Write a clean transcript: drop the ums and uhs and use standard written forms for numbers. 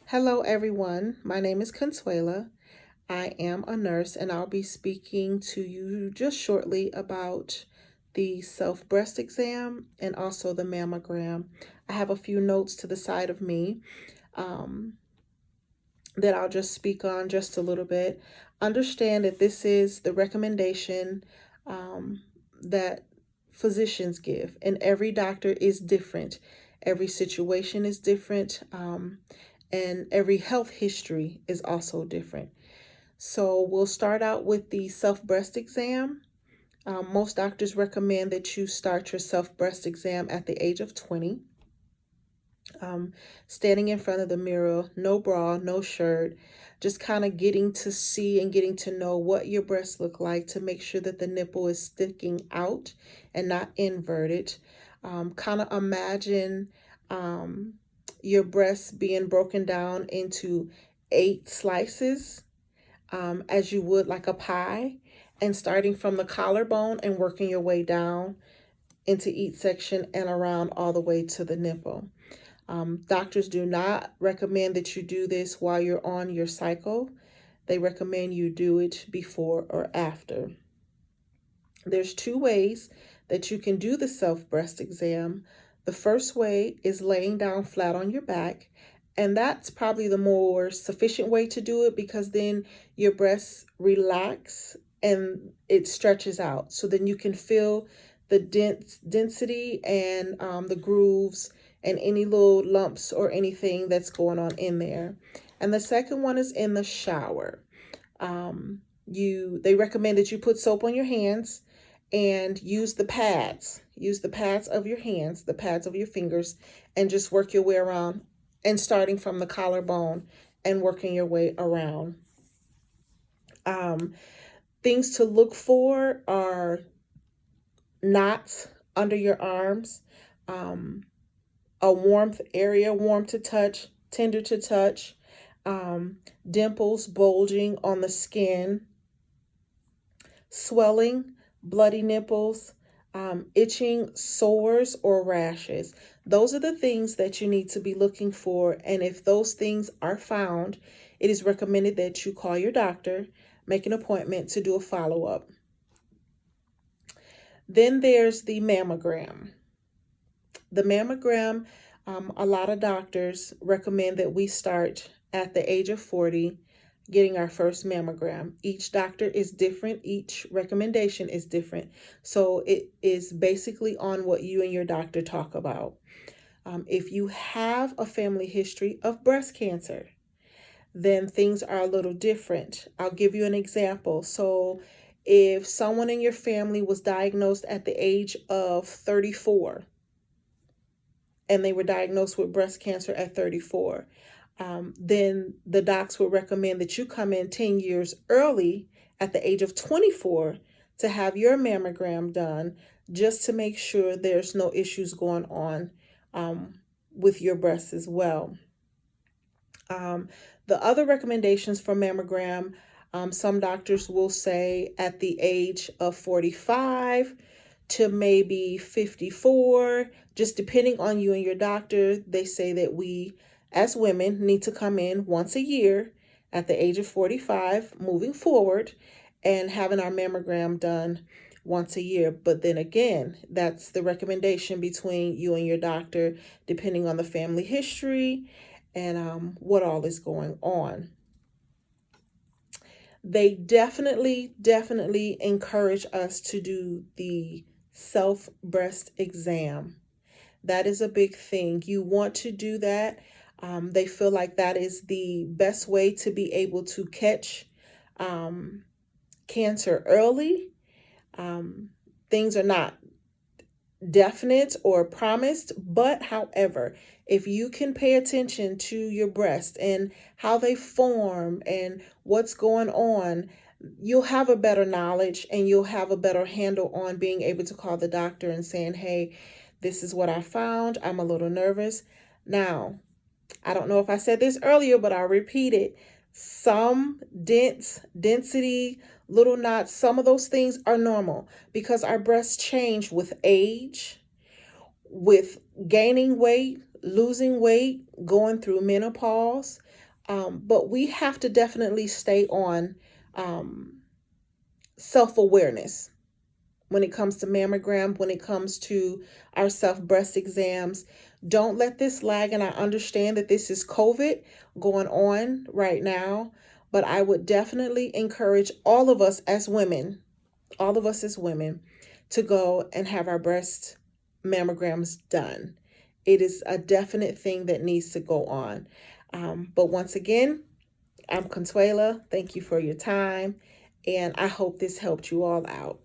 Hello, everyone. My name is Consuela. I am a nurse, and I'll be speaking to you just shortly about the self breast exam and also the mammogram. I have a few notes to the side of me um, that I'll just speak on just a little bit. Understand that this is the recommendation um, that physicians give, and every doctor is different. Every situation is different, and every health history is also different. So, we'll start out with the self breast exam. Most doctors recommend that you start your self breast exam at the age of 20. um, Standing in front of the mirror, no bra, no shirt, just kind of getting to see and getting to know what your breasts look like to make sure that the nipple is sticking out and not inverted. Kind of imagine um, your breasts being broken down into 8 slices, as you would like a pie, and starting from the collarbone and working your way down into each section and around all the way to the nipple. Doctors do not recommend that you do this while you're on your cycle. They recommend you do it before or after. There's 2 ways that you can do the self breast exam. The first way is laying down flat on your back, and that's probably the more sufficient way to do it because then your breasts relax and it stretches out. So then you can feel the density and the grooves and any little lumps or anything that's going on in there. And the second one is in the shower. They recommend that you put soap on your hands and use the pads of your hands, the pads of your fingers, and just work your way around, and starting from the collarbone and working your way around. um, Things to look for are knots under your arms, um, a warmth area, warm to touch, tender to touch, dimples bulging on the skin, swelling, bloody nipples, itching, sores, or rashes. Those are the things that you need to be looking for. And if those things are found, it is recommended that you call your doctor, make an appointment to do a follow up. Then there's the mammogram. The mammogram, a lot of doctors recommend that we start at the age of 40 getting our first mammogram. Each doctor is different, each recommendation is different. So it is basically on what you and your doctor talk about. If you have a family history of breast cancer, then things are a little different. I'll give you an example. So if someone in your family was diagnosed at the age of 34, and they were diagnosed with breast cancer at 34, then the docs would recommend that you come in 10 years early at the age of 24 to have your mammogram done, just to make sure there's no issues going on with your breasts as well. Um, the other recommendations for mammogram, some doctors will say at the age of 45 to maybe 54, just depending on you and your doctor. They say that we, as women, need to come in once a year at the age of 45 moving forward and having our mammogram done once a year. But then again, that's the recommendation between you and your doctor, depending on the family history and what all is going on. They definitely encourage us to do the self breast exam. That is a big thing. You want to do that. They feel like that is the best way to be able to catch um, cancer early. Things are not definite or promised, but however, if you can pay attention to your breast and how they form and what's going on, you'll have a better knowledge and you'll have a better handle on being able to call the doctor and saying, hey, this is what I found. I'm a little nervous. Now, I don't know if I said this earlier, but I'll repeat it. Some density, little knots, some of those things are normal because our breasts change with age, with gaining weight, losing weight, going through menopause, but we have to definitely stay on self-awareness when it comes to mammogram, when it comes to our self breast exams. Don't let this lag. And I understand that this is COVID going on right now, but I would definitely encourage all of us as women, to go and have our breast mammograms done. It is a definite thing that needs to go on. But once again, I'm Consuela. Thank you for your time, and I hope this helped you all out.